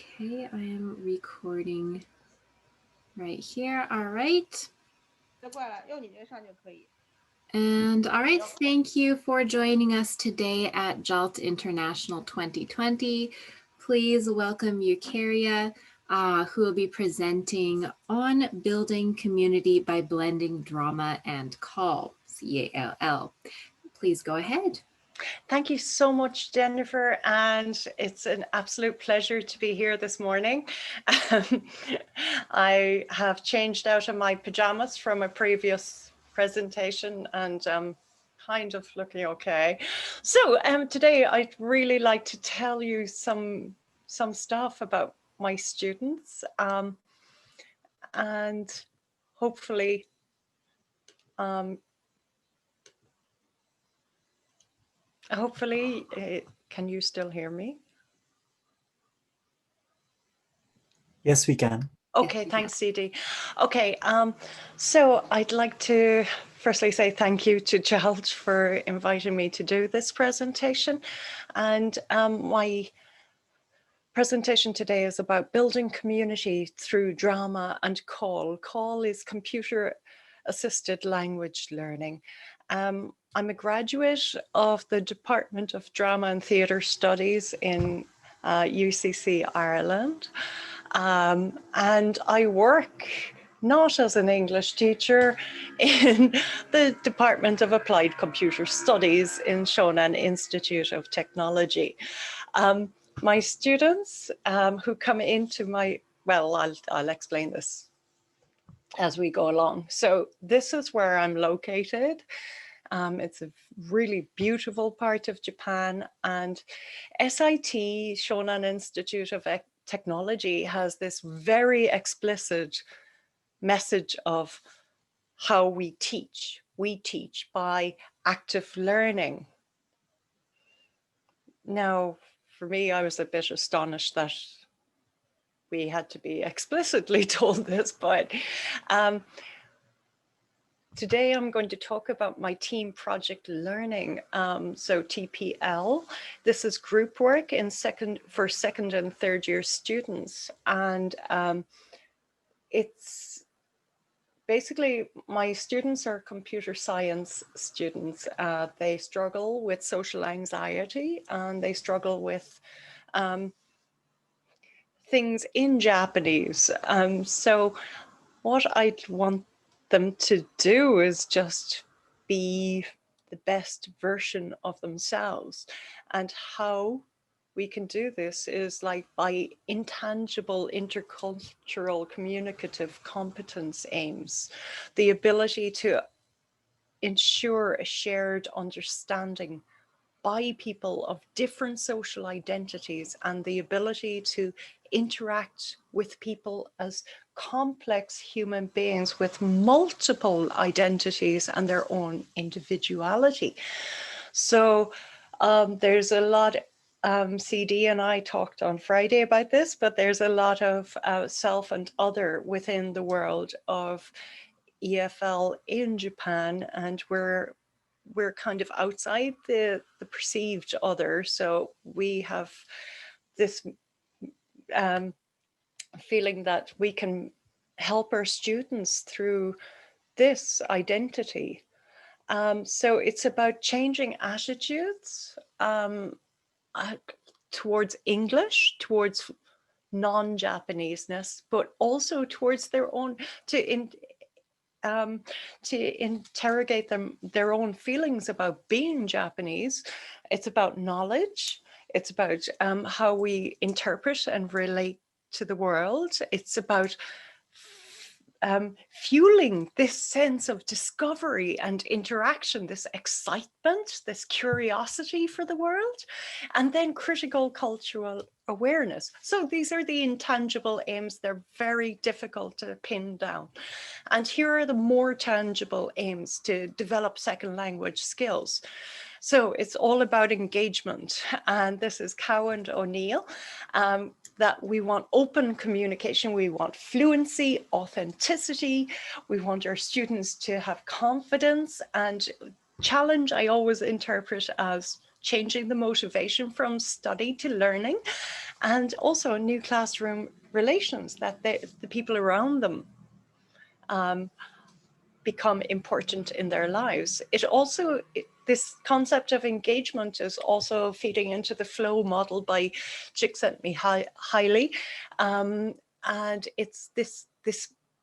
Okay, I am recording right here. All right. And all right, thank you for joining us today at JALT International 2020. Please welcome Eucharia, who will be presenting on building community by blending drama and call, C-A-L-L. Please go ahead. Thank you so much, Jennifer, and it's an absolute pleasure to be here this morning. I have changed out of my pajamas from a previous presentation and kind of looking okay. So today I'd really like to tell you some stuff about my students and hopefully can you still hear me? Yes, we can. Okay, thanks, CD. Okay, so I'd like to firstly say thank you to JALT for inviting me to do this presentation. And my presentation today is about building community through drama and call. Call is computer-assisted language learning. I'm a graduate of the Department of Drama and Theatre Studies in UCC Ireland. And I work not as an English teacher in the Department of Applied Computer Studies in Shonan Institute of Technology. My students who come into my, well, I'll explain this as we go along. So this is where I'm located. It's a really beautiful part of Japan, and SIT, Shonan Institute of Technology, has this very explicit message of how we teach. We teach by active learning. Now, for me, I was a bit astonished that we had to be explicitly told this, but today I'm going to talk about my team project learning. So TPL, this is group work for second and third year students. And it's basically, my students are computer science students. They struggle with social anxiety and they struggle with things in Japanese. So what I'd want them to do is just be the best version of themselves. And how we can do this is like by intangible, intercultural, communicative competence aims, the ability to ensure a shared understanding by people of different social identities and the ability to interact with people as complex human beings with multiple identities and their own individuality. So there's a lot, CD and I talked on Friday about this, but there's a lot of self and other within the world of EFL in Japan, and we're kind of outside the perceived other. So we have this feeling that we can help our students through this identity. So it's about changing attitudes towards English, towards non-Japaneseness, but also towards their own, to interrogate their own feelings about being Japanese. It's about knowledge. It's about how we interpret and relate to the world. It's about fueling this sense of discovery and interaction, this excitement, this curiosity for the world, and then critical cultural awareness. So these are the intangible aims. They're very difficult to pin down. And here are the more tangible aims to develop second language skills. So it's all about engagement. And this is Cow and O'Neill, that we want open communication, we want fluency, authenticity, we want our students to have confidence, and challenge I always interpret as changing the motivation from study to learning, and also new classroom relations, that the people around them become important in their lives. This concept of engagement is also feeding into the flow model by Csikszentmihalyi, and it's this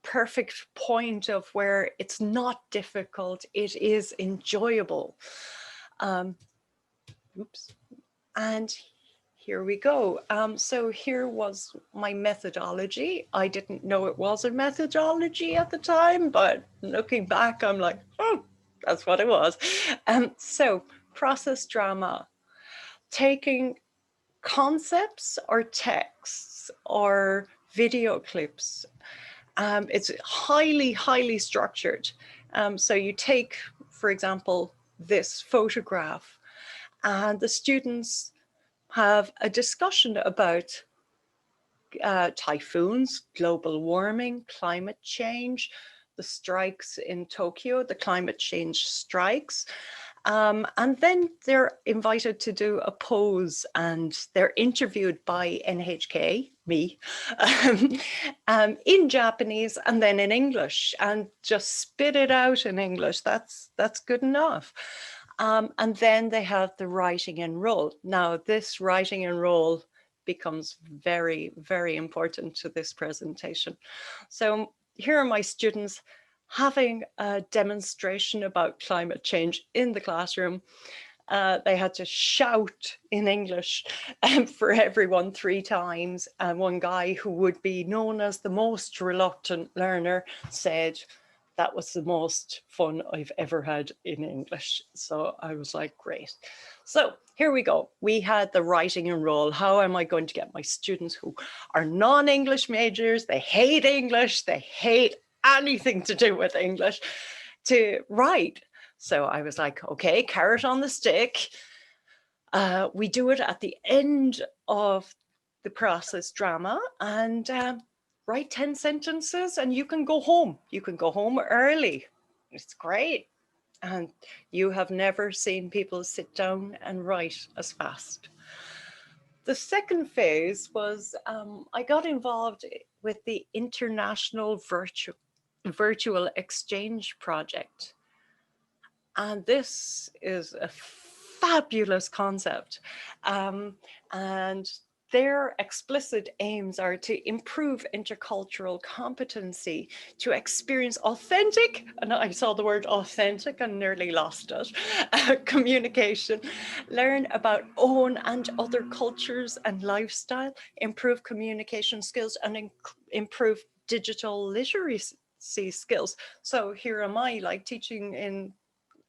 perfect point of where it's not difficult, it is enjoyable. And here we go. So here was my methodology. I didn't know it was a methodology at the time, but looking back, I'm like, oh, that's what it was. So process drama, taking concepts or texts or video clips. It's highly structured. So you take, for example, this photograph, and the students have a discussion about typhoons, global warming, climate change, the strikes in Tokyo, the climate change strikes. And then they're invited to do a pose, and they're interviewed by NHK, me, in Japanese and then in English, and just spit it out in English. That's good enough. And then they have the writing and role. Now, this writing and role becomes very important to this presentation. So here are my students having a demonstration about climate change in the classroom. They had to shout in English for everyone 3 times. And one guy who would be known as the most reluctant learner said, that was the most fun I've ever had in English. So I was like, great. So here we go. We had the writing and role. How am I going to get my students who are non-English majors, they hate English, they hate anything to do with English, to write? So I was like, okay, carrot on the stick. We do it at the end of the process drama, and write 10 sentences and you can go home. You can go home early. It's great. And you have never seen people sit down and write as fast. The second phase was I got involved with the International Virtual Exchange Project. And this is a fabulous concept. And their explicit aims are to improve intercultural competency, to experience authentic, and I saw the word authentic and nearly lost it, communication, learn about own and other cultures and lifestyle, improve communication skills, and improve digital literacy skills. So here am I, like, teaching in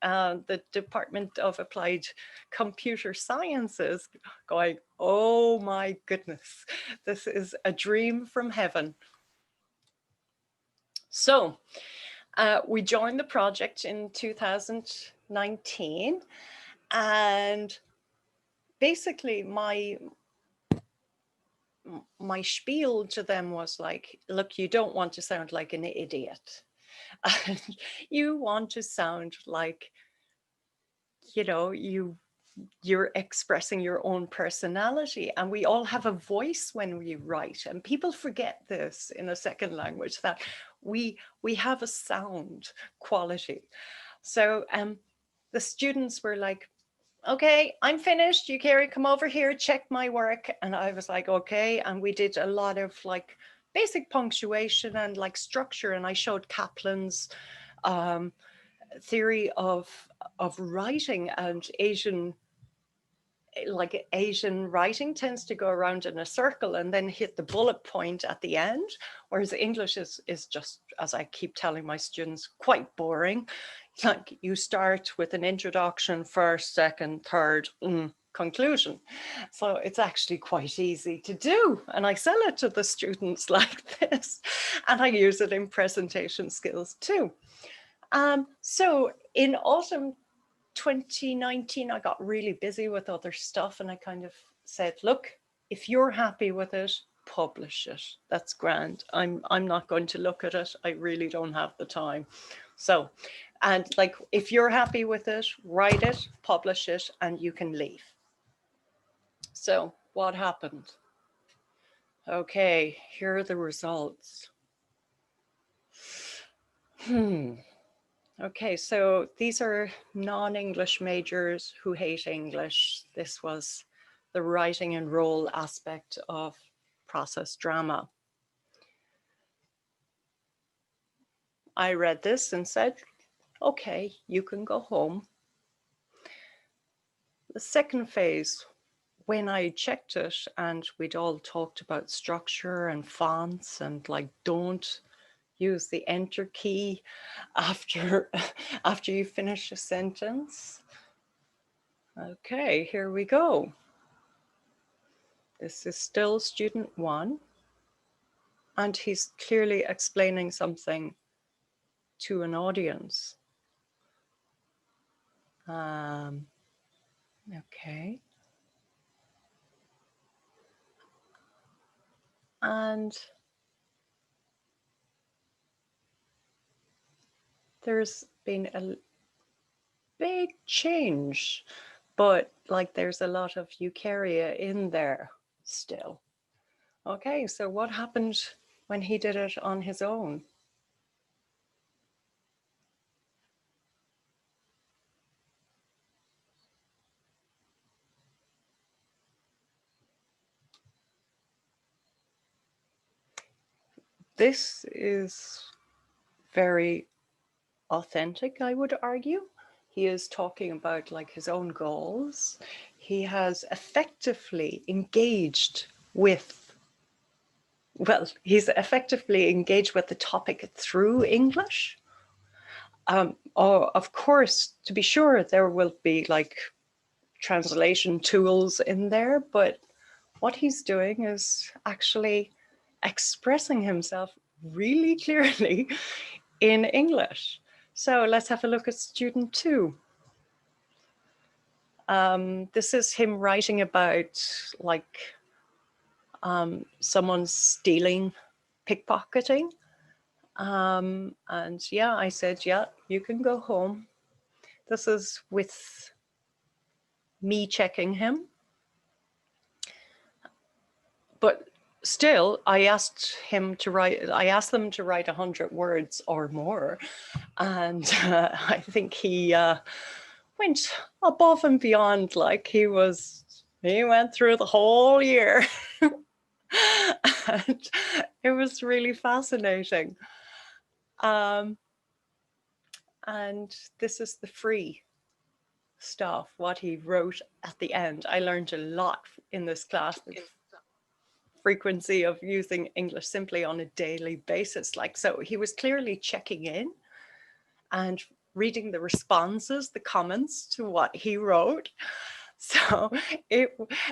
the Department of Applied Computer Sciences, going, oh my goodness, this is a dream from heaven. So we joined the project in 2019, and basically my spiel to them was like, look, you don't want to sound like an idiot. You want to sound like, you know, you're expressing your own personality, and we all have a voice when we write, and people forget this in a second language, that we have a sound quality. So the students were like, okay, I'm finished, Eucharia, come over here, check my work. And I was like, okay. And we did a lot of like basic punctuation and like structure, and I showed Kaplan's theory of writing, and Asian writing tends to go around in a circle and then hit the bullet point at the end, whereas English is just, as I keep telling my students, quite boring. Like, you start with an introduction, first, second, third, conclusion. So it's actually quite easy to do, and I sell it to the students like this, and I use it in presentation skills too. So in autumn 2019, I got really busy with other stuff, and I kind of said, look, if you're happy with it, publish it. That's grand. I'm not going to look at it. I really don't have the time. So And like, if you're happy with it, write it, publish it, and you can leave. So what happened? Okay, here are the results. Okay, so these are non-English majors who hate English. This was the writing and role aspect of process drama. I read this and said, okay, you can go home. The second phase, when I checked it and we'd all talked about structure and fonts and like, don't use the enter key after you finish a sentence. Okay, here we go. This is still student 1, and he's clearly explaining something to an audience. Okay. And there's been a big change, but like there's a lot of Eucharia in there still. Okay, so what happened when he did it on his own? This is very authentic, I would argue. He is talking about like his own goals. He has effectively engaged with, well, he's effectively engaged with the topic through English. Of course, to be sure, there will be like translation tools in there, but what he's doing is actually expressing himself really clearly in English. So let's have a look at student 2. This is him writing about like someone stealing, pickpocketing. And yeah, I said, yeah, you can go home. This is with me checking him. But still, I asked them to write 100 words or more. And I think he went above and beyond, like he went through the whole year. And it was really fascinating. And this is the free stuff, what he wrote at the end. I learned a lot in this class. Frequency of using English simply on a daily basis. Like, so he was clearly checking in and reading the responses, the comments to what he wrote. So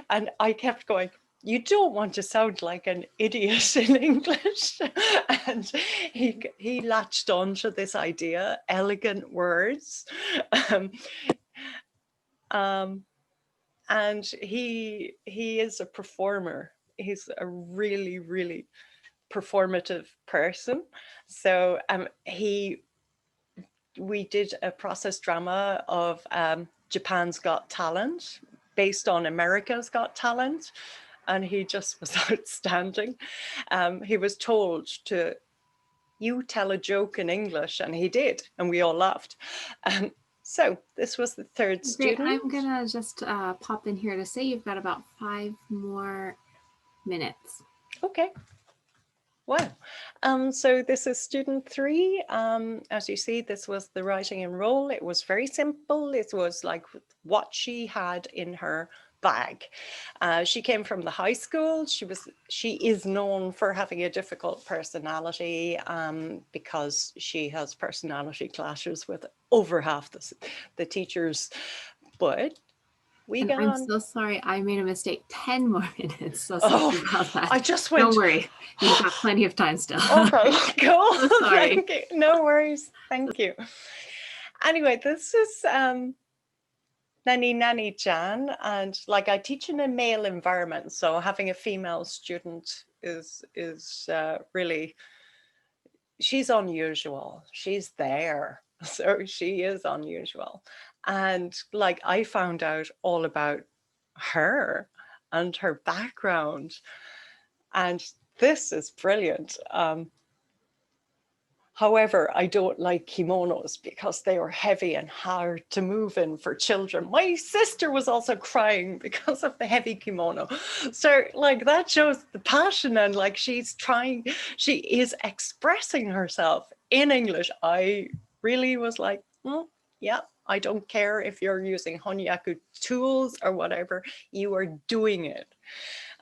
and I kept going, you don't want to sound like an idiot in English. And he latched on to this idea, elegant words. And he is a performer. He's a really, really performative person. So we did a process drama of Japan's Got Talent based on America's Got Talent. And he just was outstanding. He was told to, you tell a joke in English, and he did, and we all laughed. So this was the third student. I'm gonna just pop in here to say you've got about 5 more minutes. Okay. Wow. So this is student 3. As you see, this was the writing and role. It was very simple. It was like what she had in her bag. She came from the high school. She is known for having a difficult personality because she has personality clashes with over half the teachers. But I'm so sorry, I made a mistake. 10 more minutes. So sorry about that. I just went. Don't worry, you've got plenty of time still. Okay, cool. So sorry. Thank you. No worries. Thank you. Anyway, this is Nani Chan, and like I teach in a male environment, so having a female student is really, she's unusual. She's there. So she is unusual. And like I found out all about her and her background. And this is brilliant. However, I don't like kimonos because they are heavy and hard to move in for children. My sister was also crying because of the heavy kimono. So like that shows the passion, and like she is expressing herself in English. I really was like, yeah, I don't care if you're using Honyaku tools or whatever, you are doing it.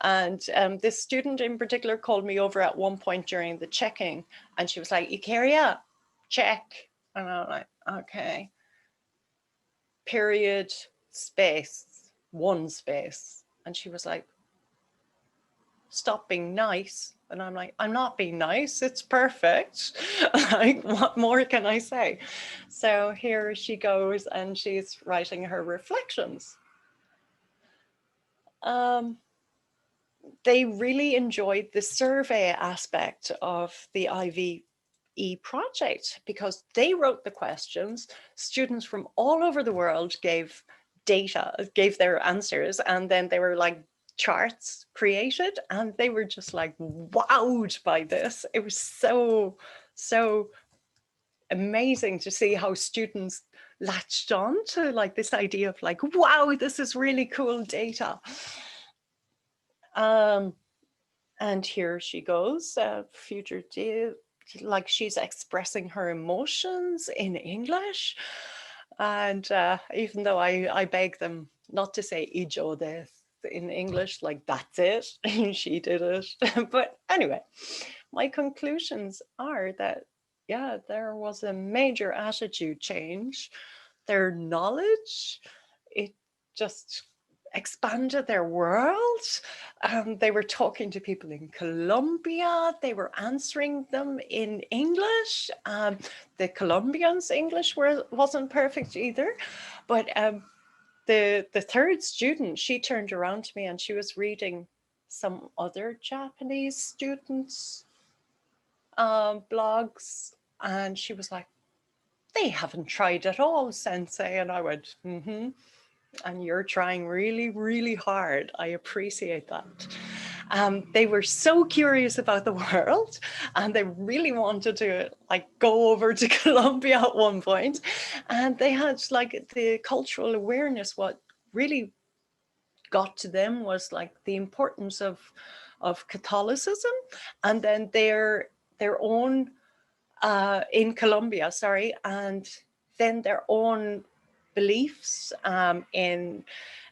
And this student in particular called me over at one point during the checking, and she was like, Eucharia, check. And I'm like, okay. Period, space, one space. And she was like, stop being nice. And I'm like, I'm not being nice, it's perfect. Like, what more can I say? So here she goes, and she's writing her reflections. They really enjoyed the survey aspect of the IVE project because they wrote the questions. Students from all over the world gave their answers, and then they were like charts created, and they were just like wowed by this. It was so amazing to see how students latched on to like this idea of like, wow, this is really cool data. And here she goes, future day, like she's expressing her emotions in English. And even though I beg them not to say ijo desu in English, like that's it, she did it. But anyway, my conclusions are that, yeah, there was a major attitude change. Their knowledge, it just expanded their world. They were talking to people in Colombia. They were answering them in English. The Colombians' English wasn't perfect either. But the third student, she turned around to me and she was reading some other Japanese students' blogs. And she was like, they haven't tried at all, sensei. And I went, and you're trying really, really hard. I appreciate that. They were so curious about the world, and they really wanted to like go over to Colombia at one point. And they had like the cultural awareness. What really got to them was like the importance of Catholicism, and then their own in Colombia, sorry, and then their own beliefs in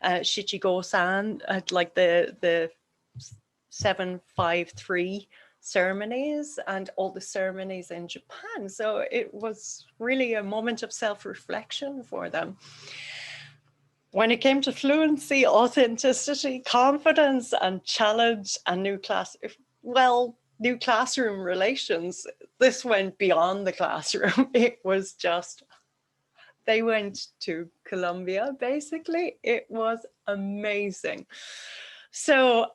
Shichigo-san, like the 753 ceremonies and all the ceremonies in Japan. So it was really a moment of self-reflection for them. When it came to fluency, authenticity, confidence, and challenge and new classroom relations, this went beyond the classroom. It was just, they went to Colombia, basically. It was amazing. So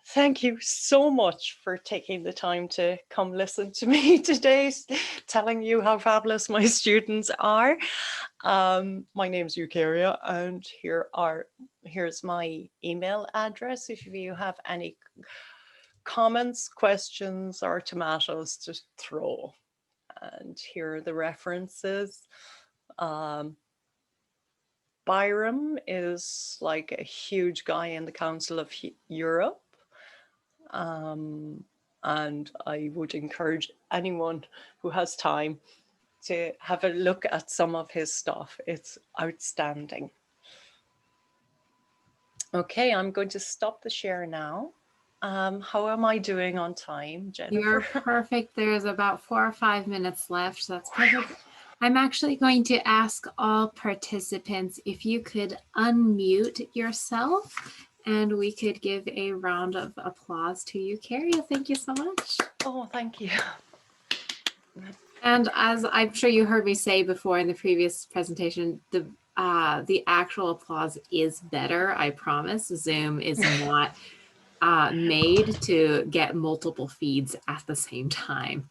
thank you so much for taking the time to come listen to me today, telling you how fabulous my students are. My name is Eucharia, and here's my email address if you have any comments, questions, or tomatoes to throw. And here are the references. Byram is like a huge guy in the Council of Europe. And I would encourage anyone who has time to have a look at some of his stuff. It's outstanding. Okay, I'm going to stop the share now. How am I doing on time, Jennifer? You're perfect. There's about 4 or 5 minutes left. So that's perfect. I'm actually going to ask all participants if you could unmute yourself, and we could give a round of applause to Eucharia. Thank you so much. Oh, thank you. And as I'm sure you heard me say before in the previous presentation, the actual applause is better, I promise. Zoom is not made to get multiple feeds at the same time.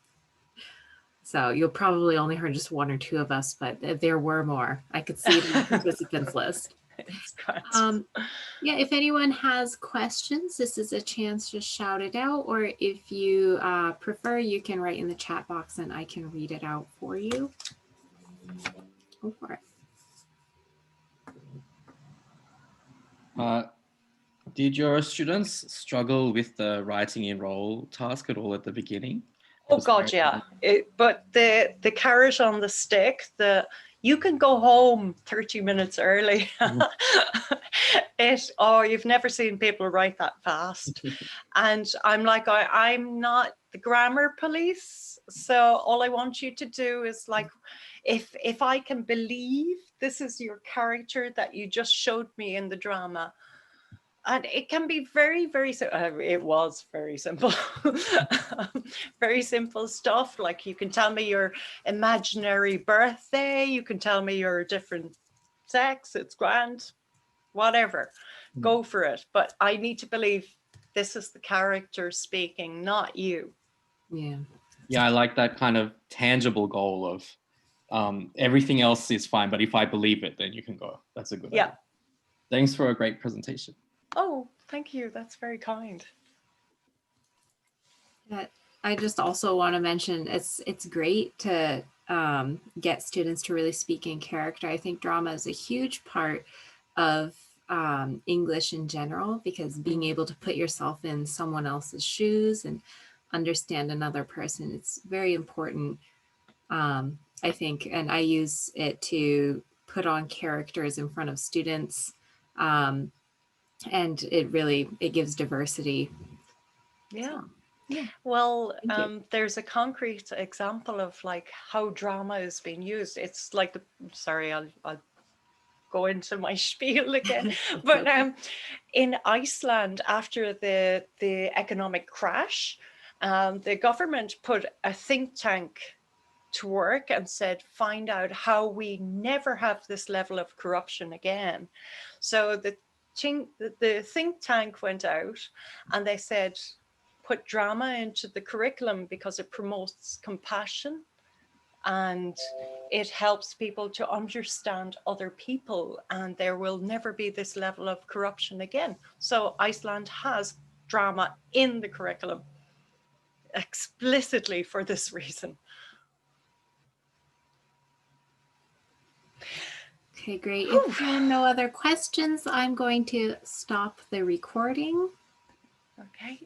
So you'll probably only heard just one or two of us, but there were more. I could see the participants list. It's great. Yeah, if anyone has questions, this is a chance to shout it out, or if you prefer, you can write in the chat box and I can read it out for you. Go for it. Did your students struggle with the writing in role task at all at the beginning? Oh God, yeah. But the carrot on the stick, you can go home 30 minutes early. You've never seen people write that fast. And I'm like, I'm not the grammar police. So all I want you to do is like, if I can believe this is your character that you just showed me in the drama, and it can be very, very, it was very simple, very simple stuff. Like you can tell me your imaginary birthday, you can tell me you're a different sex, it's grand, whatever, go for it. But I need to believe this is the character speaking, not you. Yeah. Yeah, I like that kind of tangible goal of everything else is fine, but if I believe it, then you can go. That's a good idea. Thanks for a great presentation. Oh, thank you. That's very kind. I just also want to mention it's great to get students to really speak in character. I think drama is a huge part of English in general, because being able to put yourself in someone else's shoes and understand another person, it's very important, I think, and I use it to put on characters in front of students, and it gives diversity. Yeah. So, yeah. Well, there's a concrete example of like how drama is being used. It's like sorry, I'll go into my spiel again. But in Iceland, after the economic crash, the government put a think tank to work and said, find out how we never have this level of corruption again. So the think tank went out and they said, put drama into the curriculum because it promotes compassion and it helps people to understand other people, and there will never be this level of corruption again. So Iceland has drama in the curriculum explicitly for this reason. Okay, great. If there are no other questions, I'm going to stop the recording. Okay.